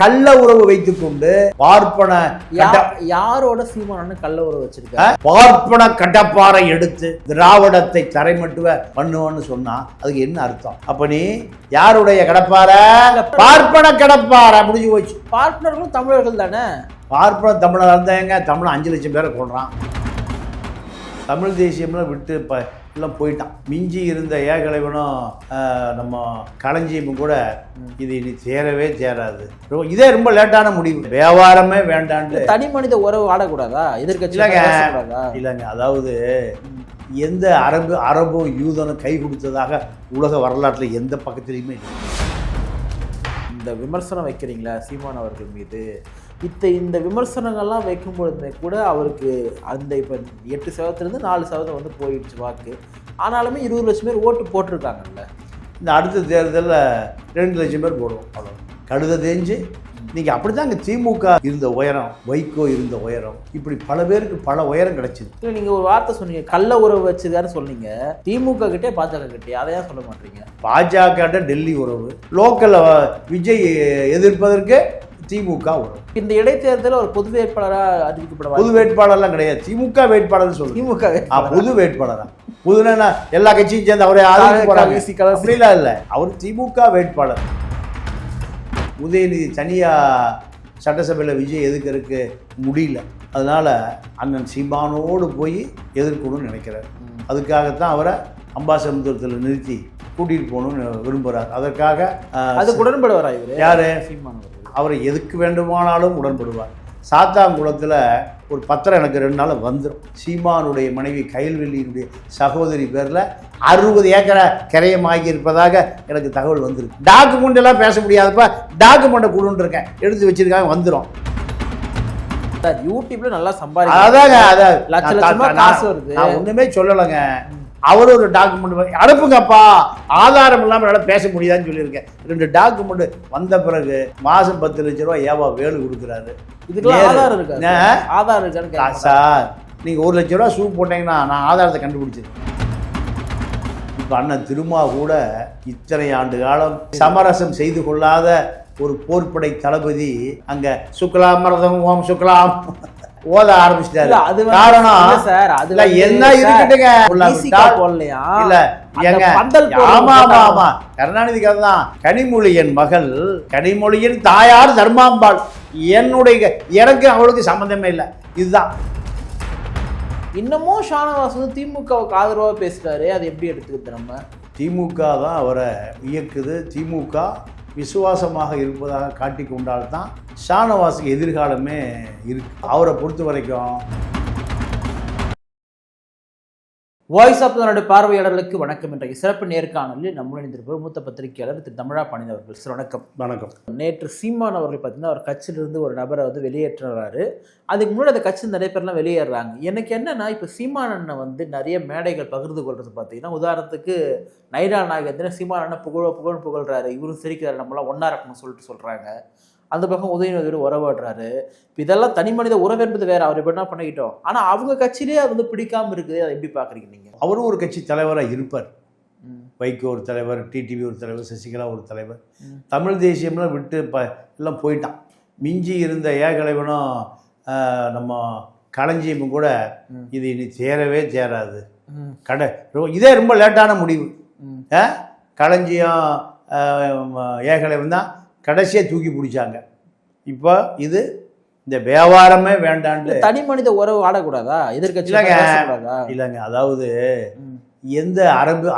கள்ள உறவு வைத்துக் கொண்டு பார்ப்பன யாரோட சீமானு கள்ள உறவு வச்சிருக்க பார்ப்பன கடப்பாறை எடுத்து திராவிடத்தை தரைமட்டுவ பண்ணுவோன்னு சொன்னா அதுக்கு என்ன அர்த்தம்? அப்ப நீ யாருடைய கடப்பாறை? பார்ப்பன கடப்பாறை முடிஞ்சு போச்சு. பார்ப்பனர்களும் தமிழர்கள் தானே. பார்ப்பன தமிழர் இருந்தாங்க. தமிழ் 5 லட்சம் பேரை கொள்றான். தமிழ் தேசியம்லாம் விட்டு எல்லாம் போயிட்டான். மிஞ்சி இருந்த ஏகலைவனும் நம்ம களஞ்சியமும் கூட இது இனி சேரவே சேராது. இதே ரொம்ப லேட்டான முடிவு. வியாபாரமே வேண்டான்னு தனி மனித உறவு ஆடக்கூடாதா? எதிர்கட்சி இல்லைங்க. அதாவது எந்த அரபும் யூதனும் கை கொடுத்ததாக உலக வரலாற்றில் எந்த பக்கத்துலையுமே இல்லை. இந்த விமர்சனம் வைக்கிறீங்களா சீமான் அவர்கள் மீது? இந்த விமர்சனங்கள்லாம் வைக்கும் பொழுதுமே கூட அவருக்கு அந்த இப்போ 8% 4% வந்து போயிடுச்சு வாக்கு. ஆனாலுமே 20 லட்சம் பேர் ஓட்டு போட்டிருக்காங்கல்ல. இந்த அடுத்த தேர்தலில் 2 லட்சம் பேர் போடுவோம். அவ்வளோ கழுத தேஞ்சு நீங்கள் அப்படி தான் அங்கே திமுக இருந்த உயரம், வைகோ இருந்த உயரம், இப்படி பல பேருக்கு பல உயரம் கிடைச்சிது. இல்லை, நீங்கள் ஒரு வார்த்தை சொன்னீங்க, கள்ள உறவு வச்சுதான்னு சொன்னீங்க. திமுக கிட்டே பாஜக கிட்டே அதையா சொல்ல மாட்டீங்க? பாஜக டெல்லி உறவு, லோக்கல் விஜய் எதிர்ப்பதற்கு திமுக உறவு. இந்த இடைத்தேர்தலில் ஒரு பொது வேட்பாளராக அறிவிக்கப்பட பொது வேட்பாளர்லாம் கிடையாது. திமுக வேட்பாளர் சொல்லு. திமுக பொது வேட்பாளரா? புதுனா எல்லா கட்சியும் சேர்ந்து அவரை அப்படிலாம் இல்லை. அவர் திமுக வேட்பாளர். உதயநிதி தனியாக சட்டசபையில் விஜய் எதிர்க்கிறதுக்கு முடியல. அதனால் அண்ணன் சீமானோடு போய் எதிர்க்கணும்னு நினைக்கிறார். அதுக்காகத்தான் அவரை அம்பாசமுத்திரத்தில் நிறுத்தி கூட்டிகிட்டு போகணும்னு விரும்புகிறார். அதற்காக அதுக்கு உடன்படுவார் யார்? சீமான். அவரை எதுக்கு வேண்டுமானாலும் உடன்படுவார். சாத்தாங்குளத்தில் ஒரு பத்திரம் எனக்கு 2 நாள் வந்துடும். சீமானுடைய மனைவி கயல்வெளியினுடைய சகோதரி பேரில் 60 ஏக்கரை கிரயமாகி இருப்பதாக எனக்கு தகவல் வந்துருக்கு. டாக்குமெண்ட் எல்லாம் பேச முடியாதப்ப டாக்குமெண்ட்டை கொடுன்னு இருக்கேன், எடுத்து வச்சிருக்காங்க, வந்துடும். யூடியூப்ல நல்லா சம்பாதிக்க. அதாங்க, அதாவது நான் ஒன்றுமே சொல்லலைங்க. அவர் ஒரு டாக்குமெண்ட் அனுப்புங்கப்பா, ஆதாரம் இல்லாமல் என்னால் பேச முடியாதுன்னு சொல்லியிருக்கேன். 2 டாக்குமெண்ட் வந்த பிறகு மாதம் 10 லட்ச ரூபா வேலு கொடுக்குறாரு. இதுக்கு ஆதாரம் இருக்கு. ஆதாரம் இருக்கான்னு சார், நீங்கள் 1 லட்ச ரூபா ஷூ போட்டீங்கன்னா நான் ஆதாரத்தை கண்டுபிடிச்சிருக்கேன். இப்போ அண்ணன் திருமா கூட இத்தனை ஆண்டு காலம் சமரசம் செய்து கொள்ளாத ஒரு போர்ப்படை தளபதி அங்கே சுக்லாம் மரதம் ஓம் சுக்லாம் ஓத ஆரம்பிச்சிட்டாரு. காரணம் சார், அதுல என்ன இருக்குட்டுங்க போடலையா? இல்ல ஏங்க, ஆமா ஆமா ஆமா, கருணாநிதிக்காக தான். கனிமொழியின் மகள், கனிமொழியின் தாயார் தர்மாம்பாள். எனக்கு அவளுக்கு சம்பந்தமே இல்லை. இதுதான். இன்னமும் ஷானவாஸ் வந்து திமுகவுக்கு ஆதரவாக பேசுறாரு. அதை எப்படி எடுத்துக்கிட்டு நம்ம? திமுக தான் அவரை இயக்குது. திமுக விசுவாசமாக இருப்பதாக காட்டி கொண்டால்தான் ஷானவாஸுக்கு எதிர்காலமே இருக்கு. அவரை பொறுத்த வரைக்கும். வாய்ஸ் ஆஃப் தன்னுடைய பார்வையாளர்களுக்கு வணக்கம். இன்றைக்கு சிறப்பு நேர்காணலில் நம்முடைய இணைந்திருப்பவர் மூத்த பத்திரிகையாளர் திரு தமிழா பாண்டியன் அவர்கள். சார் வணக்கம். வணக்கம். நேற்று சீமான் அவர்கள் பார்த்தீங்கன்னா அவர் கட்சியிலிருந்து ஒரு நபரை வந்து வெளியேற்றுறாரு. அதுக்கு முன்னாடி அந்த கட்சியில் நிறைய பேர்லாம் வெளியேறாங்க. எனக்கு என்னன்னா, இப்போ சீமான் அண்ணன் வந்து நிறைய மேடைகள் பகிர்ந்து கொள்றது பார்த்தீங்கன்னா, உதாரணத்துக்கு நைரா நாகேந்திரன் சீமான் அண்ணன் புகழ்றாரு. இவரும் சிரிக்கிறாரு, நம்மளாம் ஒன்றா இருக்கணும்னு சொல்கிறாங்க. அந்த பக்கம் உதயநிதி உறவாடுறாரு. இதெல்லாம் தனி மனித உறவு என்பது வேற. அவர் எப்படி பண்ணிக்கிட்டோம். ஆனால் அவங்க கட்சியிலே அது வந்து பிடிக்காம இருக்குது. அதை எப்படி பார்க்குறீங்க நீங்கள்? அவரும் ஒரு கட்சி தலைவராக இருப்பார். வைகோ ஒரு தலைவர், டிடிவி ஒரு தலைவர், சசிகலா ஒரு தலைவர். தமிழ் தேசியம்லாம் விட்டு எல்லாம் போயிட்டான். மிஞ்சி இருந்த ஏகலைவனும் நம்ம களஞ்சியமும் கூட இது இனி சேரவே சேராது. இதே ரொம்ப லேட்டான முடிவு. களஞ்சியம் ஏகலைவன் தான் கடைசியாக தூக்கி பிடிச்சாங்க. இப்போ இது இந்த வியாபாரமே வேண்டான்னு தனி மனித உறவு ஆடக்கூடாதா? எதிர்கட்சி இல்லைங்க. அதாவது எந்த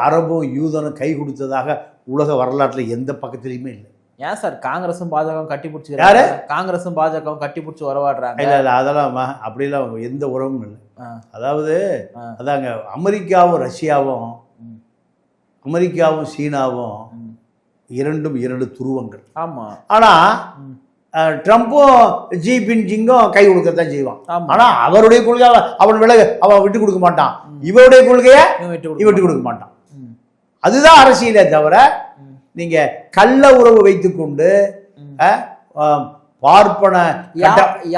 அரபும் யூதனும் கை கொடுத்ததாக உலக வரலாற்றில் எந்த பக்கத்துலையுமே இல்லை. ஏன் சார் காங்கிரஸும் பாஜகவும் கட்டி பிடிச்சி காங்கிரஸும் பாஜகவும் கட்டி பிடிச்சி உறவாடுறாங்க? இல்லை இல்லை, அதெல்லாம் அப்படிலாம் எந்த உறவும் இல்லை. அதாவது அதாங்க, அமெரிக்காவும் ரஷ்யாவும், அமெரிக்காவும் சீனாவும் இரண்டும் 2 துருவங்கள். ஆமாம். ஆனால் ட்ரம்ப்பும் ஜி பின்ஜிங்கும் கை கொடுக்கத்தான் செய்வான். ஆனால் அவருடைய கொள்கை அவன் விட்டு கொடுக்க மாட்டான். இவருடைய கொள்கையை விட்டு கொடுக்க மாட்டான். அதுதான் அரசியலே தவிர நீங்க கள்ள உறவு வைத்துக் கொண்டு பார்ப்பன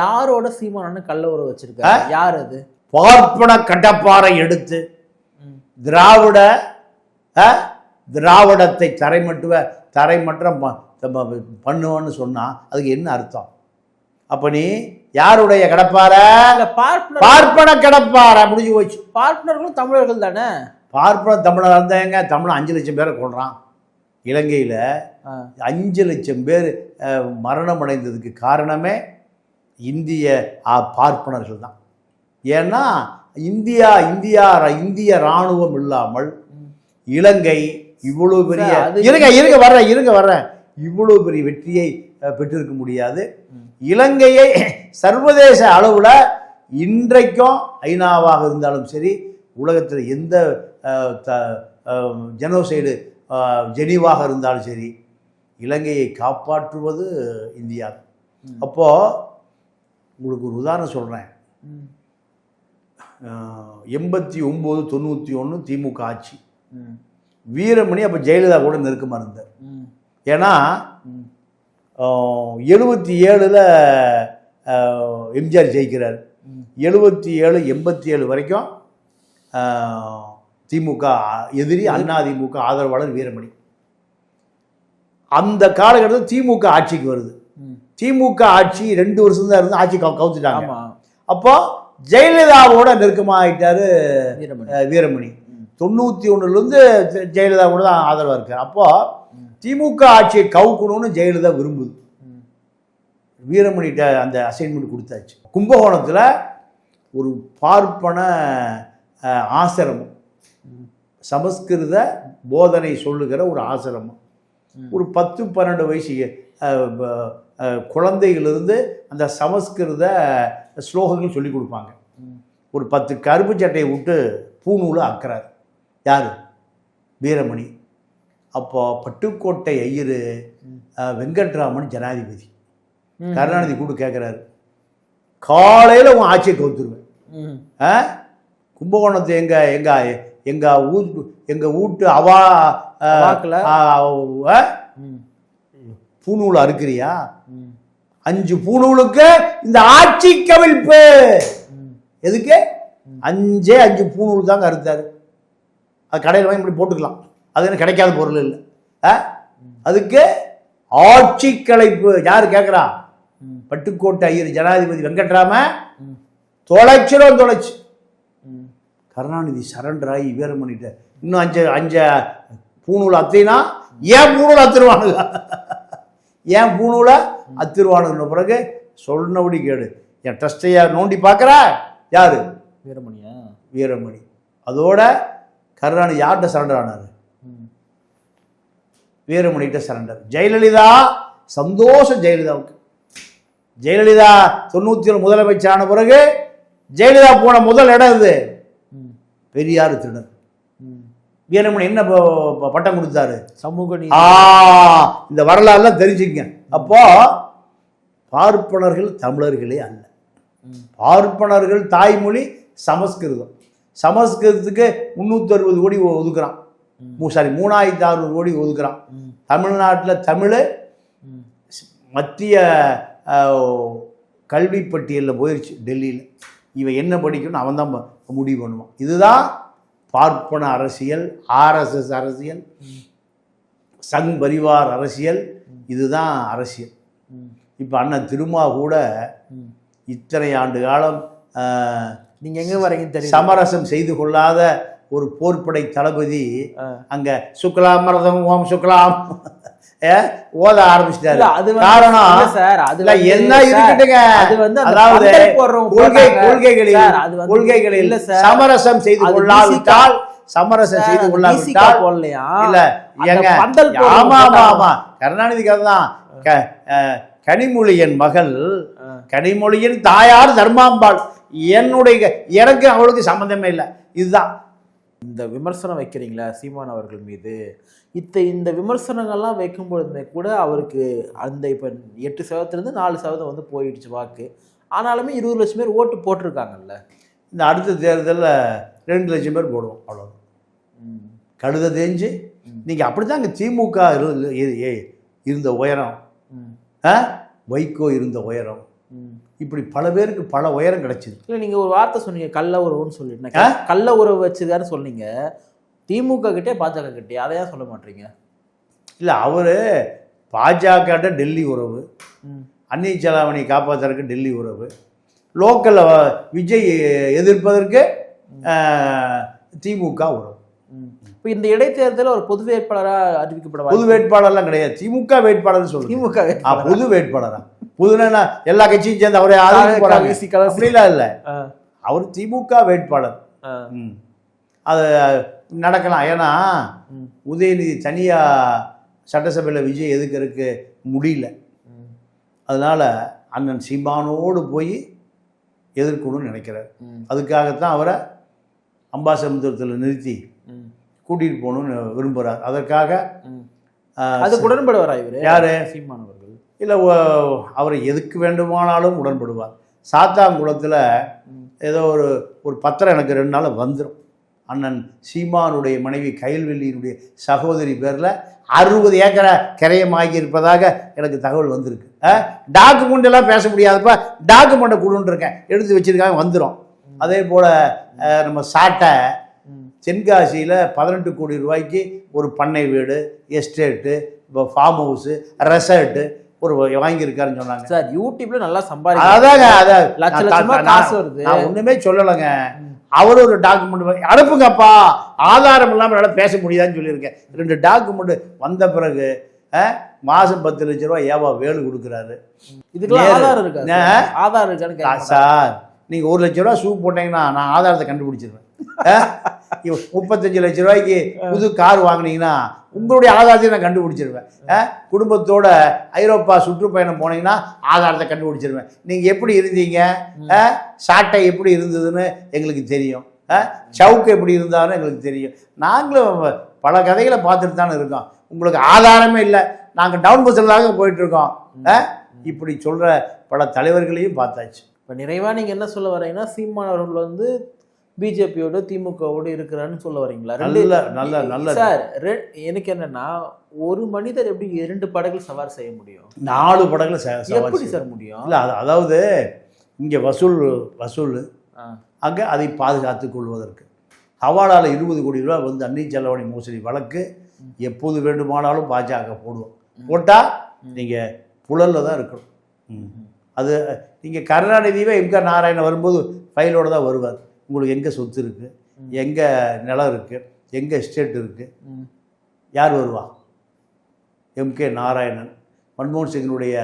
யாரோட சீமானு கள்ள உறவு வச்சிருக்காரு? யார் அது? பார்ப்பன கடப்பாறை எடுத்து திராவிடத்தை தரைமற்ற பண்ணுவோன்னு சொன்னால் அதுக்கு என்ன அர்த்தம்? அப்போ நீ யாருடைய கடப்பார? பார்ப்பன கடப்பார. முடிஞ்சு போச்சு. பார்ப்பனர்களும் தமிழர்கள் தானே. பார்ப்பன தமிழர் இருந்தாங்க. தமிழ் 5 லட்சம் பேரை கொள்றான். இலங்கையில் 5 லட்சம் பேர் மரணம் அடைந்ததுக்கு காரணமே இந்திய பார்ப்பனர்கள் தான். ஏன்னா இந்திய இராணுவம் இல்லாமல் இலங்கை இவ்வளவு பெரிய இருங்க வர்றேன் இவ்வளவு பெரிய வெற்றியை பெற்றிருக்க முடியாது. இலங்கையை சர்வதேச அளவில் இன்றைக்கும் ஐநாவாக இருந்தாலும் சரி, உலகத்தில் எந்த ஜெனோசைடு ஜெனீவாக இருந்தாலும் சரி, இலங்கையை காப்பாற்றுவது இந்தியா. அப்போது உங்களுக்கு ஒரு உதாரணம் சொல்கிறேன். 89, 91 திமுக ஆட்சி. வீரமணி அப்போ ஜெயலலிதா கூட நெருக்கமாக இருந்தார். ஏன்னா 77 எம்ஜிஆர் ஜெயிக்கிறார். 77, 87 வரைக்கும் திமுக எதிரி, அதிமுக ஆதரவாளர் வீரமணி. அந்த காலகட்டத்தில் திமுக ஆட்சிக்கு வருது. திமுக ஆட்சி 2 வருஷம் தான் இருந்து ஆட்சி கவுத்துட்டாங்க. அப்போ ஜெயலலிதாவோட நெருக்கமாகிட்டாரு வீரமணி. 91லேருந்து ஜெயலலிதா கூட தான் ஆதரவாக இருக்கார். அப்போ திமுக ஆட்சியை கவுக்கணும்னு ஜெயலலிதா விரும்புது. வீரமணிகிட்ட அந்த அசைன்மெண்ட் கொடுத்தாச்சு. கும்பகோணத்தில் ஒரு பார்ப்பன ஆசிரமம், சமஸ்கிருத போதனை சொல்லுகிற ஒரு ஆசிரமம். ஒரு 10-12 வயசு குழந்தைகளிலிருந்து அந்த சமஸ்கிருத ஸ்லோகங்கள் சொல்லி கொடுப்பாங்க. ஒரு 10 கருப்பு சட்டையை விட்டு பூநூலை அக்கிறார். யார்? வீரமணி. அப்போ பட்டுக்கோட்டை ஐயர் வெங்கட்ராமன் ஜனாதிபதி. கருணாநிதி கூட கேட்குறாரு, காலையில் உன் ஆட்சியை கவுத்துருவேன். கும்பகோணத்தை எங்கள் வீட்டு பூநூல் அறுக்கிறியா? 5 பூநூலுக்கு இந்த ஆட்சி கவிழ்ப்பு. எதுக்கு? 5 பூநூல் தாங்க அறுத்தாரு. அது கடையில் வாங்கி இப்படி போட்டுக்கலாம். அது என்ன கிடைக்காத பொருள் இல்லை. அதுக்கு ஆட்சி கலைப்பு. யாரு கேட்குறா? பட்டுக்கோட்டை ஐயர் ஜனாதிபதி வெங்கட்ராம தொலைச்சு கருணாநிதி சரண்டர் ஆகி வீரமணிட்ட இன்னும் 5 பூநூல் அத்தினா ஏன் பூநூல் அத்திருவானுங்க? ஏன் பூநூலை அத்திருவானுங்க? பிறகு சொன்னபடி கேடு. என் ட்ரஸ்டையா நோண்டி பார்க்குற யாரு? வீரமணியா? வீரமணி. அதோட கருணாநிதி யார்கிட்ட சரண்டர் ஆனார்? வீரமணிகிட்ட சரண்டர். ஜெயலலிதா சந்தோஷம். ஜெயலலிதா 97 முதலமைச்சரான பிறகு ஜெயலலிதா போன முதல் இடம் இது பெரியார் திருடர். வீரமணி என்ன பட்டம் கொடுத்தாரு? சமூக நீதி. இந்த வரலாறுலாம் தெரிஞ்சுங்க. அப்போ பார்ப்பனர்கள் தமிழர்களே அல்ல. பார்ப்பனர்கள் தாய்மொழி சமஸ்கிருதம். சமஸ்கிருதத்துக்கு 360 கோடி ஒதுக்குறான். 3600 கோடி ஒதுக்குறான். தமிழ்நாட்டில் தமிழ் மத்திய கல்வி பட்டியலில் போயிடுச்சு டெல்லியில். இவன் என்ன படிக்கணும்னு அவன் தான் முடிவு பண்ணுவான். இதுதான் பார்ப்பன அரசியல், ஆர்எஸ்எஸ் அரசியல், சங் பரிவார் அரசியல். இதுதான் அரசியல். இப்போ அண்ணன் திருமா கூட இத்தனை ஆண்டு காலம் நீங்கள் எங்கே வரீங்கன்னு தெரியும் சமரசம் செய்து கொள்ளாத ஒரு போர்ப்படை தளபதி அங்கே சுக்லாம் மரதம் ஓம் சுக்லாம் ஓத ஆரம்பிச்சிட்டாரு. காரணம் சார் அதுல என்ன இருக்குதுங்க, அதாவது கொள்கைகளில் சமரசம் செய்து கொள்ளாவிட்டால் இல்ல ஏங்க. ஆமா ஆமா ஆமா கருணாநிதிக்காக தான் கனிமொழியின் மகள், கனிமொழியின் தாயார் தர்மாம்பாள். எனக்கு அவளுக்கு சம்பந்தமே இல்லை. இதுதான் இந்த விமர்சனம் வைக்கிறீங்களா சீமான் அவர்கள் மீது? இந்த விமர்சனங்கள்லாம் வைக்கும்பொழுதுமே கூட அவருக்கு அந்த இப்போ 8% 4% வந்து போயிடுச்சு வாக்கு. ஆனாலுமே 20 லட்சம் பேர் ஓட்டு போட்டிருக்காங்கல்ல. இந்த அடுத்த தேர்தலில் 2 லட்சம் பேர் போடுவோம். அவ்வளோ கழுத தேஞ்சு. நீங்கள் அப்படி தான் இங்கே திமுக இருந்த உயரம், வைகோ இருந்த உயரம், இப்படி பல பேருக்கு பல உயரம் கிடைச்சிது. இல்லை நீங்கள் ஒரு வார்த்தை சொன்னீங்க, கள்ள உறவுன்னு சொல்லிட்டு. கள்ள உறவு வச்சுதான்னு சொன்னீங்க. திமுக கிட்டே பாஜக கிட்டே அதையா சொல்ல மாட்டீங்க? இல்லை அவர் பாஜக டெல்லி உறவு, அந்நிய செலாவணி காப்பாற்றுறதுக்கு டெல்லி உறவு, லோக்கலில் விஜய் எதிர்ப்பதற்கு திமுக உறவு. இப்போ இந்த இடைத்தேர்தலில் ஒரு பொது வேட்பாளராக அறிவிக்கப்பட பொது வேட்பாளர்லாம் கிடையாது, திமுக வேட்பாளர்னு சொல்லுங்க. திமுக பொது வேட்பாளரா? புதுனா எல்லா கட்சியும் சேர்ந்து அவரே அப்படிலாம் இல்லை, அவர் திமுக வேட்பாளர். அது நடக்கலாம். ஏன்னா உதயநிதி தனியா சட்டசபையில் விஜய் எதுக்கிறதுக்கு முடியல, அதனால அண்ணன் சீமானோடு போய் எதிர்க்கணும்னு நினைக்கிறார். அதுக்காகத்தான் அவரை அம்பாசமுத்திரத்தில் நிறுத்தி கூட்டிகிட்டு போகணும்னு விரும்புகிறார். அதற்காக அதுக்கு உடன்படுவாரா இவர்? யார்? சீமானவர்கள் இல்லை, அவரை எதுக்கு வேண்டுமானாலும் உடன்படுவார். சாத்தாங்குளத்தில் ஏதோ ஒரு பத்திரம் எனக்கு 2 நாள் வந்துடும். அண்ணன் சீமானுடைய மனைவி கயல்வெளியினுடைய சகோதரி பேரில் 60 ஏக்கரை கிரயமாகி இருப்பதாக எனக்கு தகவல் வந்திருக்கு. டாக்குமெண்ட்டெல்லாம் பேச முடியாதப்ப டாக்குமெண்ட்டை கொடுன்னு இருக்கேன், எடுத்து வச்சுருக்காங்க, வந்துடும். அதே போல் நம்ம சாட்டை தென்காசியில் 18 கோடி ரூபாய்க்கு ஒரு பண்ணை வீடு, எஸ்டேட்டு, இப்போ ஃபார்ம் ஹவுஸு, ரெசார்ட்டு ஒரு வாங்கியிருக்காருன்னு சொன்னாங்க. சார் யூடியூப்ல நல்லா சம்பாதிக்க, அதாங்க காசு வருது. நான் ஒன்றுமே சொல்லலைங்க. அவர் ஒரு டாக்குமெண்ட் அனுப்புங்கப்பா, ஆதாரம் இல்லாமல் என்னால் பேச முடியாதுன்னு சொல்லியிருக்கேன். 2 டாக்குமெண்ட் வந்த பிறகு மாதம் 10 லட்ச ரூபா ஏவா வேலு கொடுக்குறாரு. இதுக்கெல்லாம் ஆதாரம் இருக்கா? ஆதாரம் இருக்கான்னு சார், நீங்கள் 1 லட்ச ரூபா ஷூ போட்டீங்கன்னா நான் ஆதாரத்தை கண்டுபிடிச்சிருவேன். 35 லட்ச ரூபாய்க்கு புது கார் வாங்கினீங்கன்னா உங்களுடைய ஆதாரத்தை நான் கண்டுபிடிச்சிருவேன். குடும்பத்தோட ஐரோப்பா சுற்றுப்பயணம் போனீங்கன்னா ஆதாரத்தை கண்டுபிடிச்சிருவேன். நீங்கள் எப்படி இருந்தீங்க, சாட்டை எப்படி இருந்ததுன்னு எங்களுக்கு தெரியும், சவுக்கு எப்படி இருந்தாலும் எங்களுக்கு தெரியும். நாங்களும் பல கதைகளை பார்த்துட்டு தானே இருக்கோம். உங்களுக்கு ஆதாரமே இல்லை, நாங்கள் டவுன் பஸ்ஸில் தாங்க போயிட்டுருக்கோம். இப்படி சொல்கிற பல தலைவர்களையும் பார்த்தாச்சு. இப்போ நிறைவாக நீங்கள் என்ன சொல்ல வரீங்கன்னா, சீமான் அவர்கள் வந்து பிஜேபியோட திமுகவோடு இருக்கிறான்னு சொல்ல வரீங்களா? நல்ல சார், எனக்கு என்னன்னா, ஒரு மனிதர் எப்படி 2 படகுகள் சவாரி செய்ய முடியும்? 4 படகுல எப்படி சார் முடியும்? இல்லை, அதாவது இங்கே வசூல் அங்கே அதை பாதுகாத்து கொள்வதற்கு ஹவாலாவில் 20 கோடி ரூபா வந்து அந்நிய செலாவணி மோசடி வழக்கு எப்போது வேண்டுமானாலும் பாஜக போடுவோம். போட்டால் நீங்கள் புழலில் தான் இருக்கணும். அது நீங்கள் கருணாநிதியே எம்கே நாராயணன் வரும்போது ஃபைலோடு தான் வருவார். உங்களுக்கு எங்கே சொத்து இருக்குது, எங்கே நிலம் இருக்குது, எங்கே எஸ்டேட் இருக்குது, யார் வருவா? எம்கே நாராயணன், மன்மோகன் சிங்கினுடைய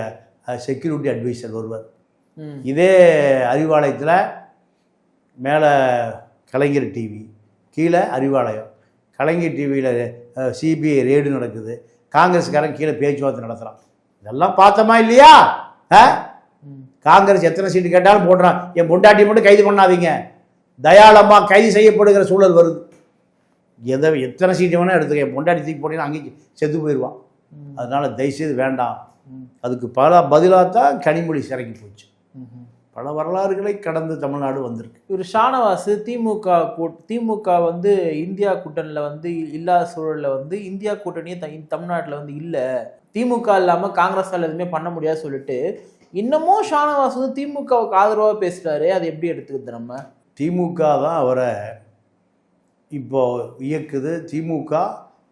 செக்யூரிட்டி அட்வைசர் வருவார். இதே அறிவாலயத்தில் மேலே கலைஞர் டிவி, கீழே அறிவாலயம். கலைஞர் டிவியில் சிபிஐ ரெய்டு நடக்குது, காங்கிரஸ்காரன் கீழே பேச்சுவார்த்தை நடத்துகிறான். இதெல்லாம் பார்த்தோமா இல்லையா? காங்கிரஸ் எத்தனை சீட்டு கேட்டாலும் போடுறான். என் பொண்டாட்டி மட்டும் கைது பண்ணாதீங்க, தயாளமாக கைது செய்யப்படுகிற சூழல் வருது. எத்தனை சீட்டு வேணால் எடுத்துக்க, என் பொண்டாட்டி தூக்கி போட்டீங்கன்னா அங்கேயும் செத்து போயிடுவான். அதனால் தயவுசெய்து வேண்டாம். அதுக்கு பதிலாக தான் கனிமொழி சிறைக்கு போச்சு. பல வரலாறுகளை கடந்து தமிழ்நாடு வந்திருக்கு. இவர் ஷானவாஸ் திமுக வந்து இந்தியா கூட்டணியில் வந்து இல்லாத சூழலில் வந்து இந்தியா கூட்டணியே தமிழ்நாட்டில் வந்து இல்லை, திமுக இல்லாமல் காங்கிரஸால் எதுவுமே பண்ண முடியாது சொல்லிட்டு இன்னமும் ஷானவாஸ் வந்து திமுகவுக்கு ஆதரவாக பேசுகிறாரு. அதை எப்படி எடுத்துக்கிறது? நம்ம திமுக தான் அவரை இப்போ இயக்குது. திமுக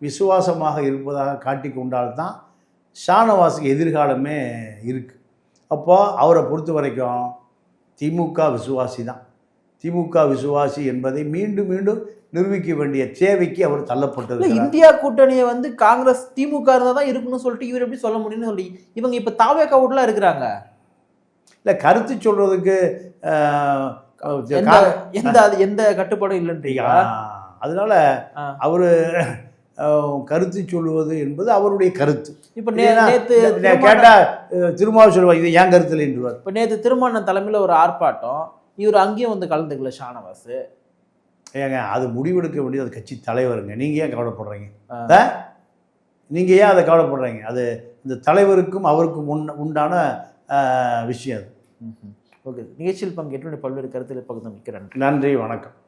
விசுவாசமாக இருப்பதாக காட்டி கொண்டால்தான் ஷானவாஸுக்கு எதிர்காலமே இருக்குது. அப்போ அவரை பொறுத்த வரைக்கும் திமுக விசுவாசி தான். திமுக விசுவாசி என்பதை மீண்டும் மீண்டும் நிரூபிக்க வேண்டிய தேவைக்கு அவர் தள்ளப்பட்டது. இந்தியா கூட்டணியை வந்து காங்கிரஸ் திமுக இருந்தால் தான் இருக்குன்னு சொல்லிட்டு இவர் எப்படி சொல்ல முடியும்னு சொல்லி இவங்க இப்போ தாவேகா வீட்டில் இருக்கிறாங்க. இல்லை, கருத்து சொல்கிறதுக்கு எந்த கட்டுப்பாடும் இல்லைன்றீங்க. அதனால அவர் கருத்து சொல்லுவது என்பது அவருடைய கருத்து. இப்போ நேற்று கேட்டால் திருமாவளவன் சொல்லுவார், இது ஏன் கருத்தில் என்றுவார். இப்போ நேற்று திருமணம் தலைமையில் ஒரு ஆர்ப்பாட்டம், இவர் அங்கேயும் வந்து கலந்துக்கல ஷானவாஸ். ஏங்க, அது முடிவெடுக்க வேண்டியது அது கட்சி தலைவருங்க. நீங்கள் ஏன் கவலைப்படுறீங்க? நீங்கள் ஏன் அதை கவலைப்படுறீங்க? அது இந்த தலைவருக்கும் அவருக்கும் உண்டான விஷயம் அது. ஓகே, நிகழ்ச்சியில் பங்கேற்று பல்வேறு கருத்தில் பகிர்ந்து நிற்கிறேன். நன்றி, வணக்கம்.